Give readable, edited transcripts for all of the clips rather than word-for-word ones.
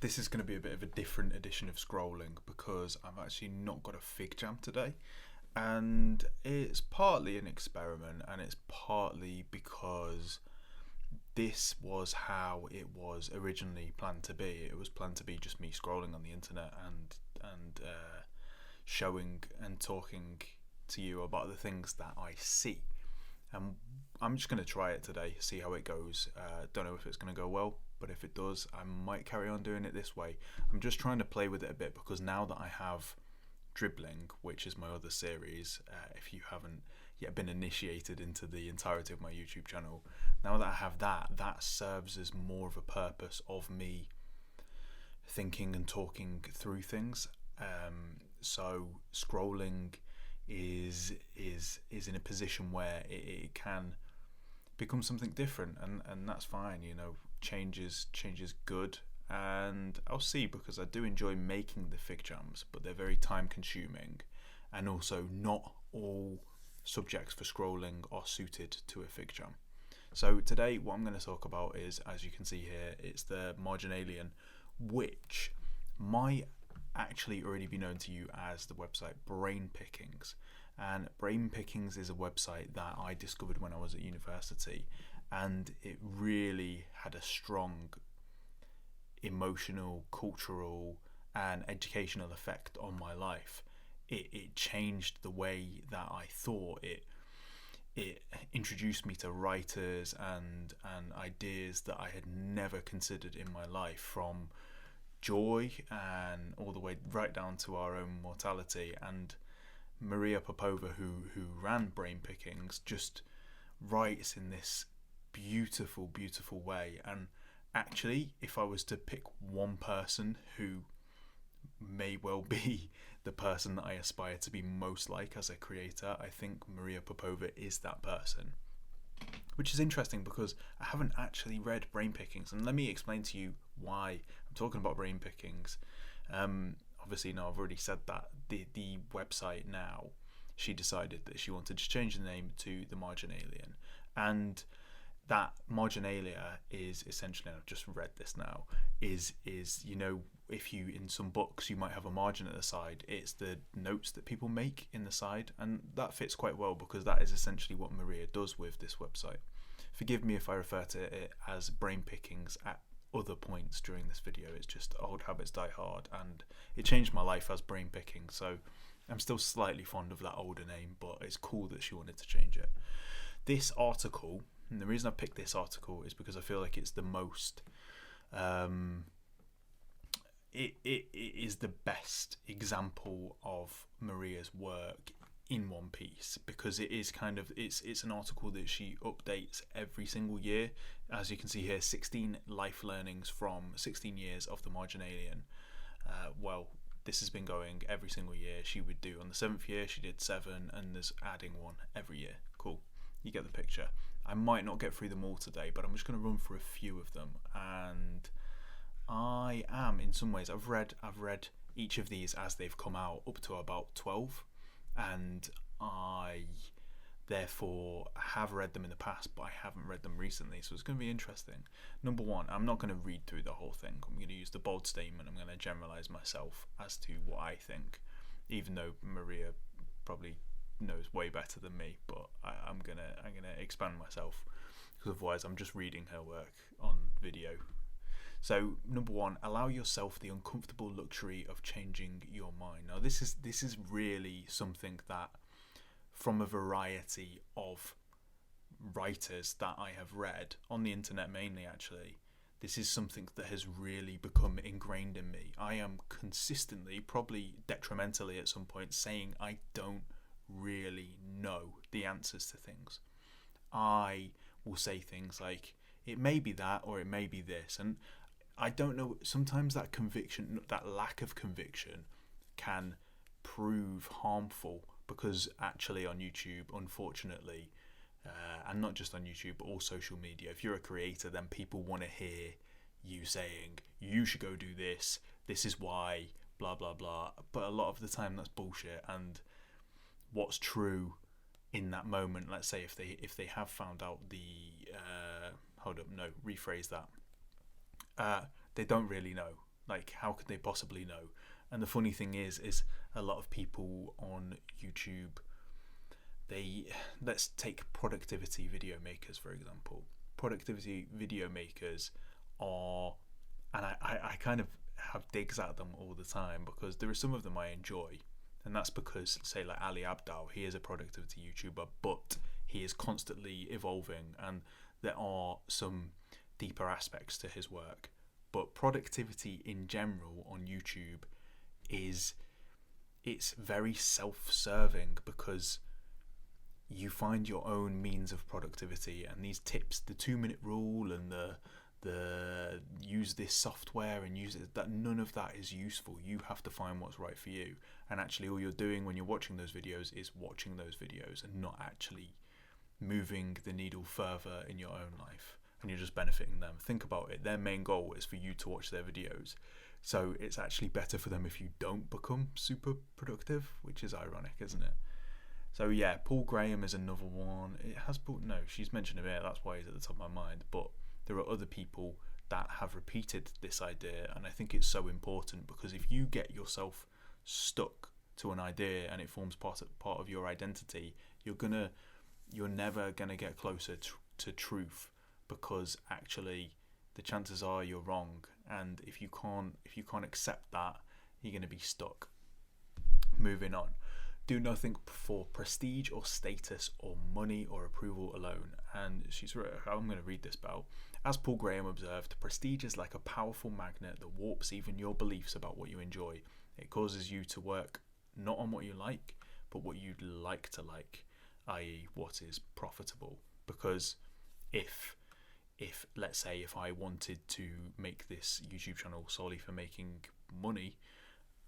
This is going to be a bit of a different edition of scrolling because I've actually not got a fig jam today. And it's partly an experiment, and it's partly because this was how it was originally planned to be. It was planned to be just me scrolling on the internet and showing and talking to you about the things that I see. And I'm just going to try it today, see how it goes. Don't know if it's going to go well, but if it does, I might carry on doing it this way. I'm just trying to play with it a bit because now that I have Dribbling, which is my other series, if you haven't yet been initiated into the entirety of my YouTube channel, now that I have that, that serves as more of a purpose of me thinking and talking through things. So scrolling is in a position where it can become something different, and that's fine. You know, change is good, and I'll see, because I do enjoy making the fig jams, but they're very time consuming, and also not all subjects for scrolling are suited to a fig jam. So today what I'm going to talk about is, as you can see here, it's the Marginalia, which might actually already be known to you as the website Brain Pickings. And Brain Pickings is a website that I discovered when I was at university, and it really had a strong emotional, cultural and educational effect on my life. It changed the way that I thought. It introduced me to writers and ideas that I had never considered in my life, from joy and all the way right down to our own mortality. And Maria Popova, who ran Brain Pickings, just writes in this beautiful way. And actually, if I was to pick one person who may well be the person that I aspire to be most like as a creator, I think Maria Popova is that person. Which is interesting because I haven't actually read Brain Pickings, and let me explain to you why I'm talking about Brain Pickings. Obviously, now I've already said that the website, now she decided that she wanted to change the name to the Marginalia, and that Marginalia is essentially, and I've just read this now, is you know, if you, in some books you might have a margin at the side, it's the notes that people make in the side, and that fits quite well because that is essentially what Maria does with this website. Forgive me if I refer to it as Brain Pickings at other points during this video. It's just old habits die hard, and it changed my life as Brain Picking, so I'm still slightly fond of that older name, but it's cool that she wanted to change it. This article, and the reason I picked this article is because I feel like it's the most it is the best example of Maria's work in one piece, because it is kind of, it's an article that she updates every single year. As you can see here, 16 life learnings from 16 years of the Marginalia. Well, this has been going every single year. She would do, on the 7th year she did 7, and there's adding one every year. Cool, you get the picture. I might not get through them all today, but I'm just going to run through a few of them. And I am, in some ways, I've read each of these as they've come out, up to about 12, and I therefore have read them in the past, but I haven't read them recently, so it's going to be interesting. Number one, I'm not going to read through the whole thing. I'm going to use the bold statement. I'm going to generalize myself as to what I think, even though Maria probably knows way better than me, but I'm gonna expand myself, because otherwise I'm just reading her work on video. So number one, allow yourself the uncomfortable luxury of changing your mind. Now this is really something that, from a variety of writers that I have read on the internet mainly, actually, this is something that has really become ingrained in me. I am consistently, probably detrimentally at some point, saying I don't really know the answers to things. I will say things like, it may be that, or it may be this, and I don't know. Sometimes that conviction, that lack of conviction, can prove harmful, because actually on YouTube, unfortunately, and not just on YouTube but all social media, if you're a creator, then people want to hear you saying you should go do this, this is why, blah blah blah. But a lot of the time that's bullshit, and what's true in that moment, let's say if they have found out the rephrase that, they don't really know. Like, how could they possibly know? And the funny thing is a lot of people on YouTube, let's take productivity video makers for example. Productivity video makers are, and I kind of have digs at them all the time because there are some of them I enjoy, and that's because, say, like Ali Abdaal, he is a productivity YouTuber, but he is constantly evolving, and there are some deeper aspects to his work. But productivity in general on YouTube it's very self-serving because you find your own means of productivity, and these tips, the 2-minute rule and the use this software and use it, that none of that is useful. You have to find what's right for you, and actually all you're doing when you're watching those videos is watching those videos and not actually moving the needle further in your own life, and you're just benefiting them. Think about it, their main goal is for you to watch their videos, so it's actually better for them if you don't become super productive, which is ironic, isn't it? So yeah, Paul Graham is another one. She's mentioned him here, that's why he's at the top of my mind, but there are other people that have repeated this idea, and I think it's so important because if you get yourself stuck to an idea and it forms part of your identity, you're never gonna get closer to truth, because actually the chances are you're wrong, and if you can't accept that, you're gonna be stuck. Moving on. Do nothing for prestige or status or money or approval alone. And I'm going to read this about. As Paul Graham observed, prestige is like a powerful magnet that warps even your beliefs about what you enjoy. It causes you to work not on what you like, but what you'd like to like, i.e. what is profitable. Because if let's say if I wanted to make this YouTube channel solely for making money,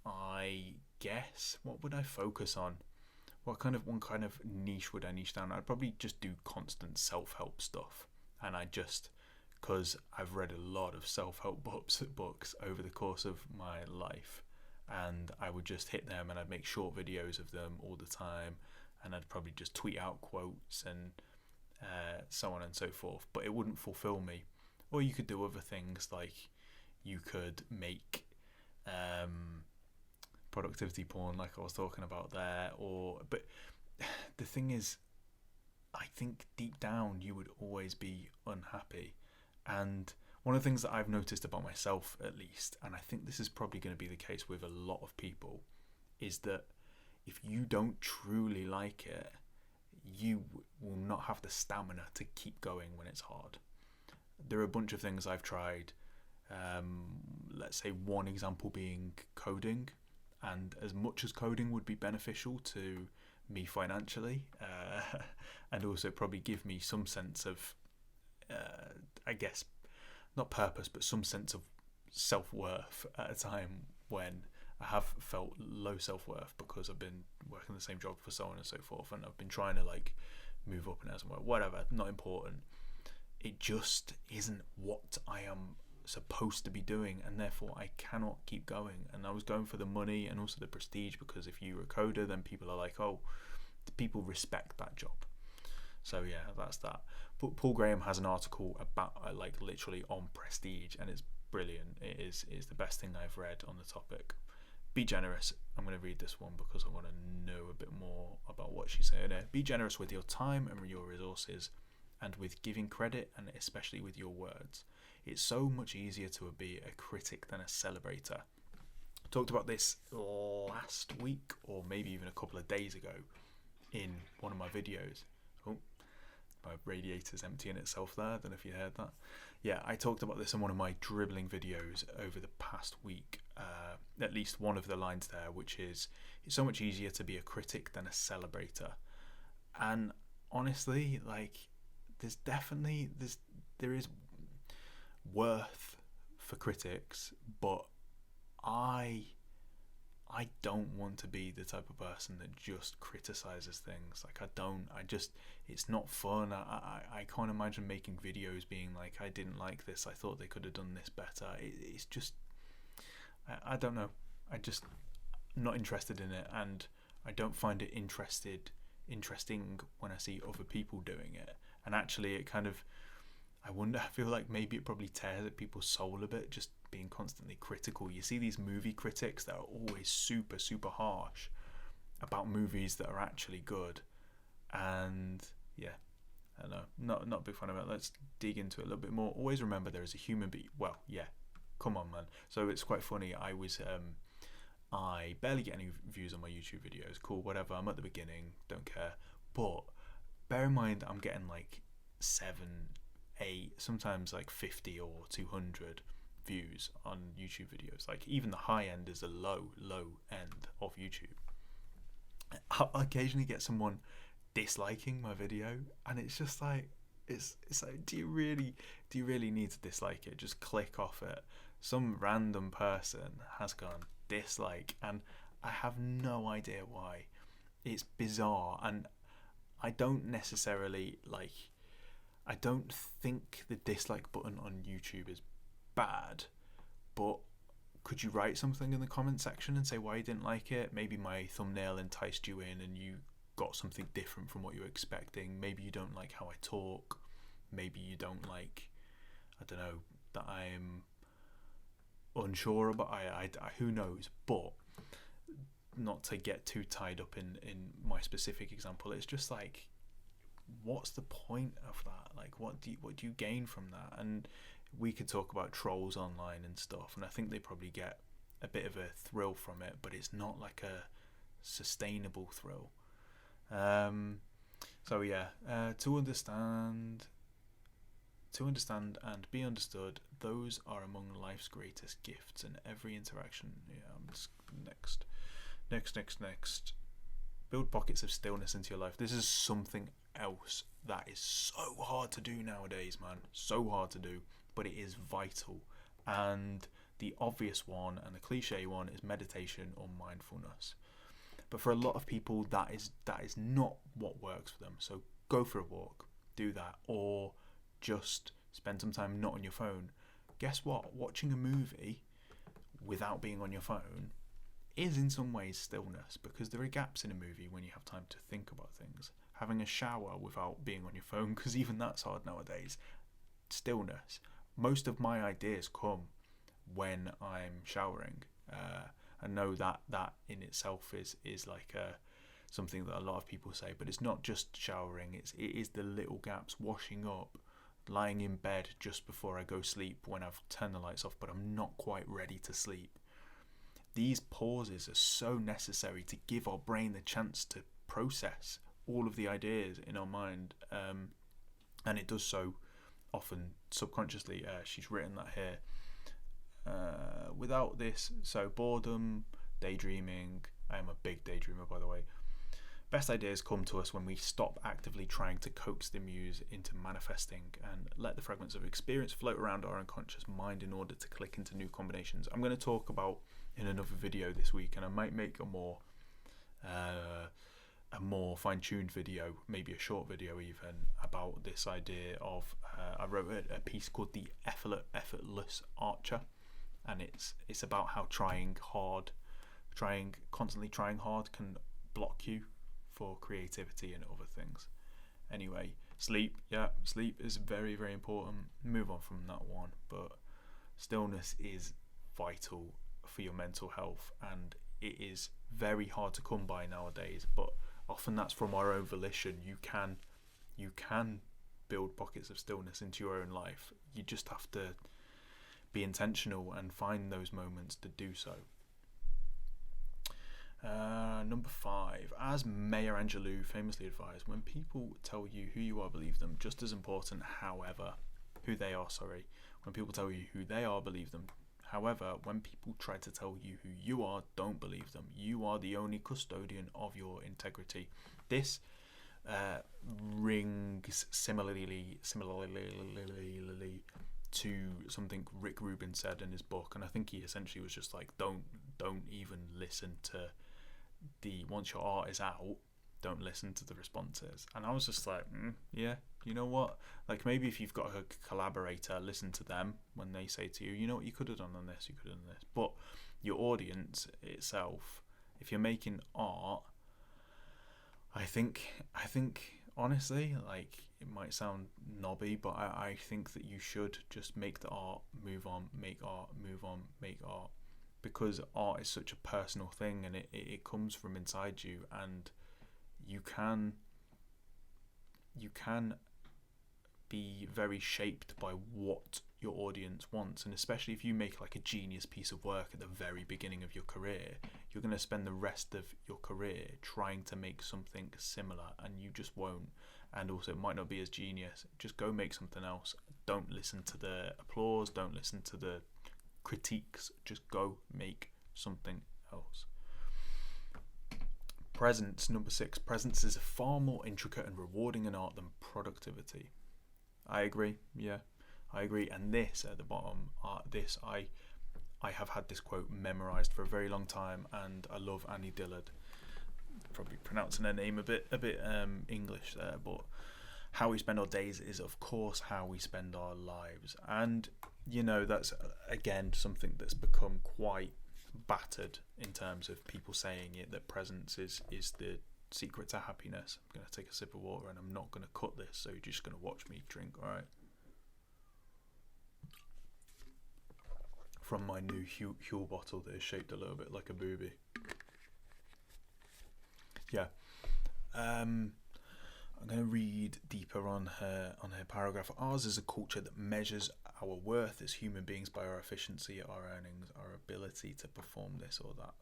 I guess, what would I focus on? One kind of niche would I niche down? I'd probably just do constant self-help stuff, and because I've read a lot of self-help books over the course of my life, and I would just hit them and I'd make short videos of them all the time, and I'd probably just tweet out quotes and so on and so forth, but it wouldn't fulfill me. Or you could do other things, like you could make productivity porn like I was talking about there, but the thing is, I think deep down you would always be unhappy. And one of the things that I've noticed about myself, at least, and I think this is probably going to be the case with a lot of people, is that if you don't truly like it, you will not have the stamina to keep going when it's hard. There are a bunch of things I've tried, let's say one example being coding, and as much as coding would be beneficial to me financially, and also probably give me some sense of, I guess, not purpose, but some sense of self-worth at a time when I have felt low self-worth because I've been working the same job for so on and so forth, and I've been trying to like move up and as well, whatever, not important. It just isn't what I am supposed to be doing, and therefore I cannot keep going. And I was going for the money and also the prestige, because if you're a coder, then people are like, oh, people respect that job. So yeah, that's that. But Paul Graham has an article about like literally on prestige, and it's brilliant. It's the best thing I've read on the topic. Be generous. I'm going to read this one because I want to know a bit more about what she's saying there. Be generous with your time and your resources, and with giving credit, and especially with your words. It's so much easier to be a critic than a celebrator. I talked about this last week, or maybe even a couple of days ago, in one of my videos. Oh, my radiator's emptying itself there. I don't know if you heard that. Yeah, I talked about this in one of my dribbling videos over the past week. At least one of the lines there, which is, it's so much easier to be a critic than a celebrator. And honestly, like, there is worth for critics, but I don't want to be the type of person that just criticizes things. Like, it's not fun. I can't imagine making videos being like, I didn't like this, I thought they could have done this better. It's just, I don't know. I'm just not interested in it, and I don't find it interesting when I see other people doing it. And actually it kind of, I feel like maybe it probably tears at people's soul a bit, just being constantly critical. You see these movie critics that are always super, super harsh about movies that are actually good. And yeah, I don't know, not a big fan of it. Let's dig into it a little bit more. Always remember there is a human being. Well, yeah, come on, man. So it's quite funny. I barely get any views on my YouTube videos. Cool, whatever. I'm at the beginning, don't care. But bear in mind, I'm getting like 7, 8, sometimes like 50 or 200 views on YouTube videos. Like even the high end is the low end of YouTube. I'll occasionally get someone disliking my video, and it's just like it's like, do you really need to dislike it? Just click off it. Some random person has gone dislike, and I have no idea why. It's bizarre, and I don't necessarily I don't think the dislike button on YouTube is bad, but could you write something in the comment section and say why you didn't like it? Maybe my thumbnail enticed you in and you got something different from what you were expecting. Maybe you don't like how I talk. Maybe you don't like, I don't know, that I'm unsure about. I who knows? But not to get too tied up in my specific example, it's just like, what's the point of that? Like, what do you gain from that? And we could talk about trolls online and stuff, and I think they probably get a bit of a thrill from it, but it's not like a sustainable thrill. So yeah, to understand and be understood, those are among life's greatest gifts, and every interaction. Yeah, next. Build pockets of stillness into your life. This is something else that is so hard to do nowadays, man. So hard to do, but it is vital. And the obvious one and the cliche one is meditation or mindfulness. But for a lot of people, that is not what works for them. So go for a walk, do that, or just spend some time not on your phone. Guess what? Watching a movie without being on your phone is in some ways stillness, because there are gaps in a movie when you have time to think about things. Having a shower without being on your phone, because even that's hard nowadays. Stillness. Most of my ideas come when I'm showering. I know that in itself is like something that a lot of people say, but it's not just showering. It is the little gaps, washing up, lying in bed just before I go sleep when I've turned the lights off, but I'm not quite ready to sleep. These pauses are so necessary to give our brain the chance to process all of the ideas in our mind, and it does so often subconsciously. She's written that here. Without this, so boredom, daydreaming. I am a big daydreamer, by the way. Best ideas come to us when we stop actively trying to coax the muse into manifesting and let the fragments of experience float around our unconscious mind in order to click into new combinations. I'm going to talk about in another video this week, and I might make a more fine-tuned video, maybe a short video even, about this idea of I wrote a piece called The Effortless Archer, and it's about how constantly trying hard can block you for creativity and other things. Anyway, sleep is very, very important. Move on from that one, but stillness is vital for your mental health, and it is very hard to come by nowadays, but often that's from our own volition. You can build pockets of stillness into your own life. You just have to be intentional and find those moments to do so. Number 5, as Maya Angelou famously advised, when people tell you who you are, believe them. Just as important, however, when people tell you who they are, believe them. However, when people try to tell you who you are, don't believe them. You are the only custodian of your integrity. This rings similarly to something Rick Rubin said in his book, and I think he essentially was just like, don't even listen to once your art is out, don't listen to the responses. And I was just like, yeah, you know what? Like, maybe if you've got a collaborator, listen to them when they say to you, you know what, you could have done on this, you could have done this. But your audience itself, if you're making art, I think honestly, like, it might sound knobby, but I think that you should just make the art, move on, make art, move on, make art, because art is such a personal thing, and it comes from inside you, and you can be very shaped by what your audience wants. And especially if you make like a genius piece of work at the very beginning of your career, you're going to spend the rest of your career trying to make something similar, and you just won't. And also, it might not be as genius. Just go make something else. Don't listen to the applause, don't listen to the critiques, just go make something else. Presence, number 6. Presence is far more intricate and rewarding an art than productivity. I agree, yeah, I agree. And this at the bottom, I have had this quote memorized for a very long time, and I love Annie Dillard. Probably pronouncing her name a bit English there, but how we spend our days is of course how we spend our lives. And you know, that's again something that's become quite battered in terms of people saying it, that presence is the secret to happiness. I'm going to take a sip of water, and I'm not going to cut this, so you're just going to watch me drink, alright? From my new Huel bottle that is shaped a little bit like a booby. Yeah. I'm going to read deeper on her paragraph. Ours is a culture that measures our worth as human beings by our efficiency, our earnings, our ability to perform this or that.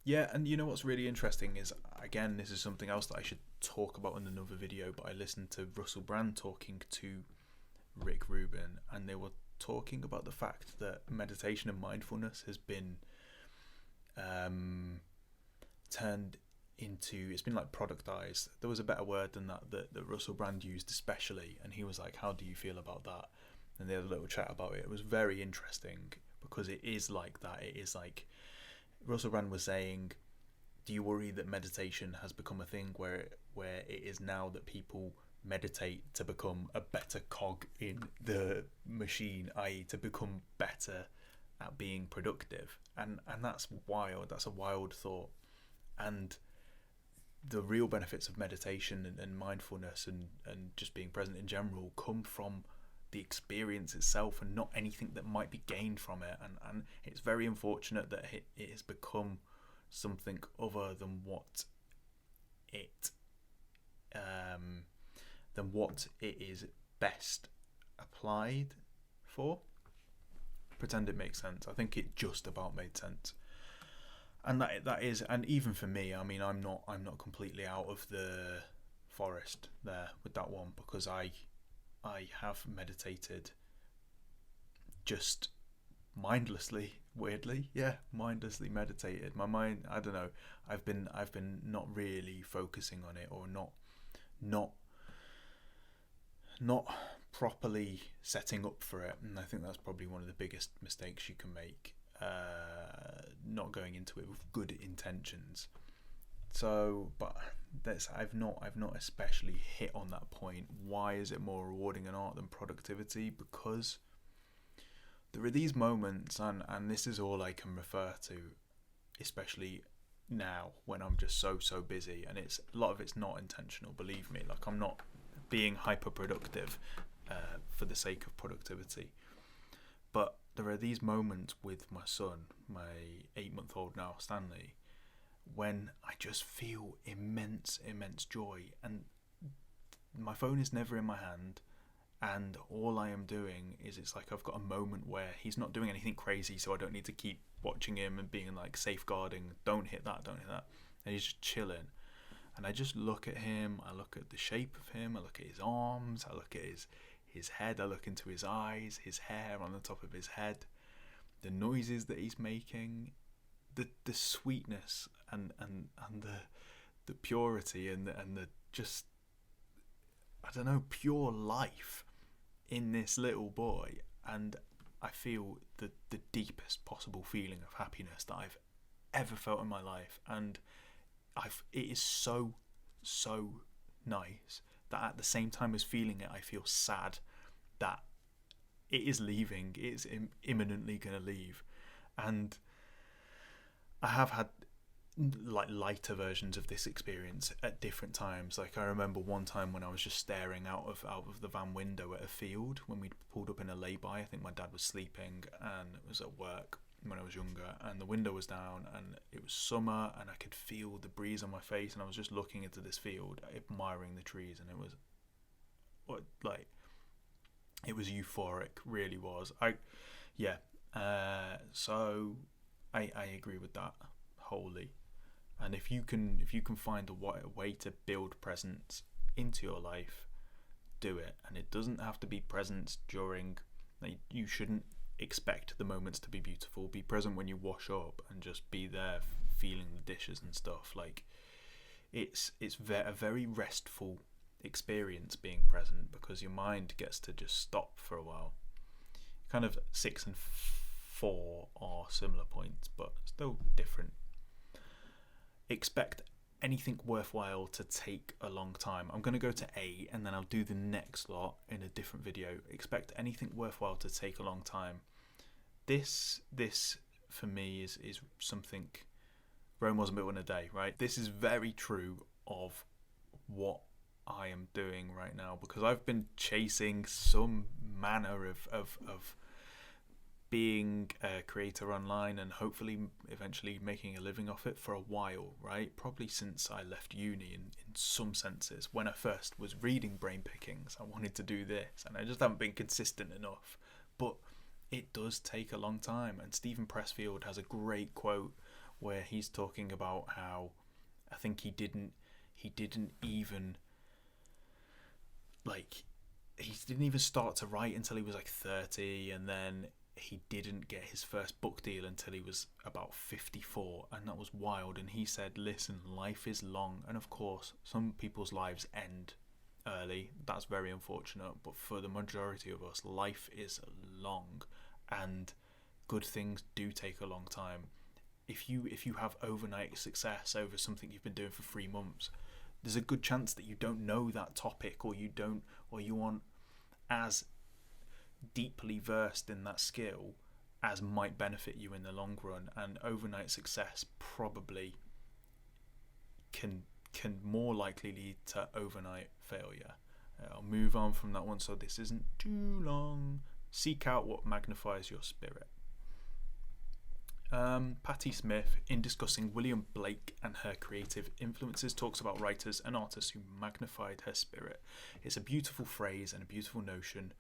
Yeah, and you know what's really interesting is, again, this is something else that I should talk about in another video, but I listened to Russell Brand talking to Rick Rubin, and they were talking about the fact that meditation and mindfulness has been turned into, it's been like productized. There was a better word than that Russell Brand used especially, and he was like, how do you feel about that? And they had a little chat about it. It was very interesting, because it is like that. It is like, Russell Brand was saying, do you worry that meditation has become a thing where it is now that people meditate to become a better cog in the machine, i.e. to become better at being productive? And that's wild. That's a wild thought. And the real benefits of meditation and mindfulness and just being present in general come from the experience itself, and not anything that might be gained from it. And it's very unfortunate that it has become something other than what it is best applied for. Pretend it makes sense. I think it just about made sense. And that is, and even for me, I mean, I'm not completely out of the forest there with that one, because I have meditated just mindlessly, weirdly, mindlessly meditated. My mind, I don't know, I've been not really focusing on it, or not properly setting up for it, and I think that's probably one of the biggest mistakes you can make. Not going into it with good intentions. So, but I've not especially hit on that point. Why is it more rewarding an art than productivity? Because there are these moments, and this is all I can refer to, especially now when I'm just so busy, and it's a lot of it's not intentional. Believe me, like, I'm not being hyper productive for the sake of productivity, but there are these moments with my son, my 8-month-old now, Stanley, when I just feel immense joy, and my phone is never in my hand, and all I am doing is, it's like I've got a moment where he's not doing anything crazy, so I don't need to keep watching him and being like safeguarding, don't hit that, and he's just chilling, and I just look at him, I look at the shape of him, I look at his arms, I look at his head, I look into his eyes, his hair on the top of his head, the noises that he's making, the sweetness and the purity and the just, I don't know, pure life in this little boy. And I feel the deepest possible feeling of happiness that I've ever felt in my life, and it is so nice that at the same time as feeling it, I feel sad that it is leaving. It's imminently going to leave. And I have had like lighter versions of this experience at different times. Like I remember one time when I was just staring out of the van window at a field when we pulled up in a lay-by. I think my dad was sleeping and it was at work when I was younger, and the window was down and it was summer and I could feel the breeze on my face, and I was just looking into this field, admiring the trees, and it was like it was euphoric, really was. So I agree with that wholly. And if you can find a way to build presence into your life, do it. And it doesn't have to be presence during, like, you shouldn't expect the moments to be beautiful. Be present when you wash up and just be there feeling the dishes and stuff. Like it's a very restful experience being present, because your mind gets to just stop for a while. Kind of 6 and 4 are similar points, but still different. Expect anything worthwhile to take a long time. I'm going to go to A and then I'll do the next lot in a different video. Expect anything worthwhile to take a long time. This for me is something. Rome wasn't built in a day, right? This is very true of what I am doing right now, because I've been chasing some manner of being a creator online and hopefully eventually making a living off it for a while, right? Probably since I left uni in some senses. When I first was reading Brain Pickings, I wanted to do this and I just haven't been consistent enough. But it does take a long time, and Stephen Pressfield has a great quote where he's talking about how I think he didn't even start to write until he was like 30, and then he didn't get his first book deal until he was about 54, and that was wild. And he said, listen, life is long, and of course some people's lives end early. That's very unfortunate, but for the majority of us, life is long and good things do take a long time. If you have overnight success over something you've been doing for 3 months, there's a good chance that you don't know that topic, or you aren't as deeply versed in that skill as might benefit you in the long run. And overnight success probably can more likely lead to overnight failure. I'll move on from that one so this isn't too long. Seek out what magnifies your spirit. Patti Smith, in discussing William Blake and her creative influences, talks about writers and artists who magnified her spirit. It's a beautiful phrase and a beautiful notion.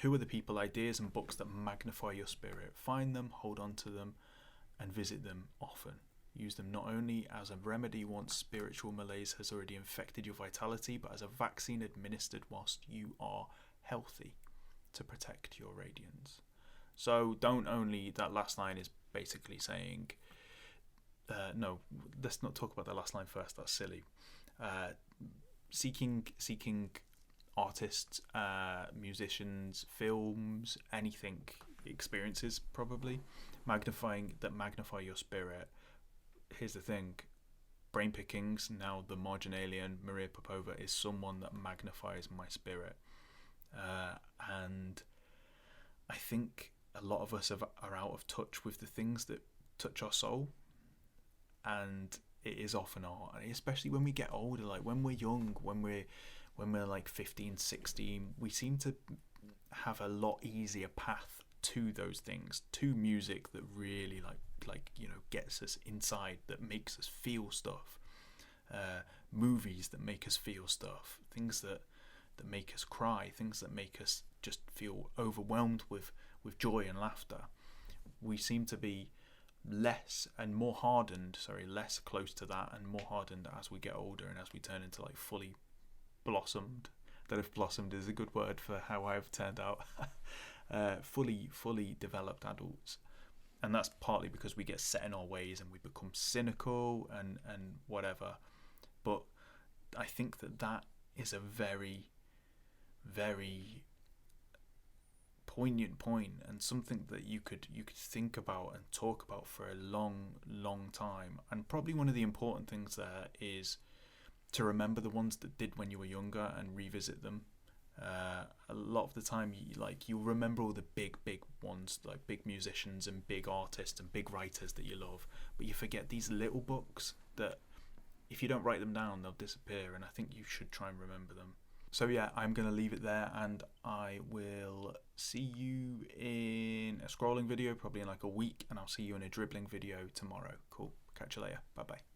Who are the people, ideas and books that magnify your spirit? Find them, hold on to them, and visit them often. Use them not only as a remedy once spiritual malaise has already infected your vitality, but as a vaccine administered whilst you are healthy to protect your radiance. So that last line is basically saying, no, let's not talk about the last line first, that's silly. Seeking artists, musicians, films, anything, experiences probably, magnify your spirit. Here's the thing, Brain Pickings, now the marginalian Maria Popova, is someone that magnifies my spirit. And I think a lot of us are out of touch with the things that touch our soul, and it is often art, especially when we get older. Like when we're young, when we're like 15, 16, we seem to have a lot easier path to those things, to music that really like gets us inside, that makes us feel stuff, movies that make us feel stuff, things that make us cry, things that make us just feel overwhelmed with joy and laughter. We seem to be less close to that and more hardened as we get older and as we turn into like fully blossomed. I don't know if blossomed is a good word for how I've turned out. fully developed adults. And that's partly because we get set in our ways and we become cynical and whatever. But I think that is a very, very poignant point, and something that you could think about and talk about for a long time. And probably one of the important things there is to remember the ones that did when you were younger and revisit them, A lot of the time, you'll remember all the big ones, like big musicians and big artists and big writers that you love, but you forget these little books that, if you don't write them down, they'll disappear, and I think you should try and remember them. So yeah, I'm going to leave it there, and I will see you in a scrolling video probably in like a week, and I'll see you in a dribbling video tomorrow. Cool. Catch you later. Bye bye.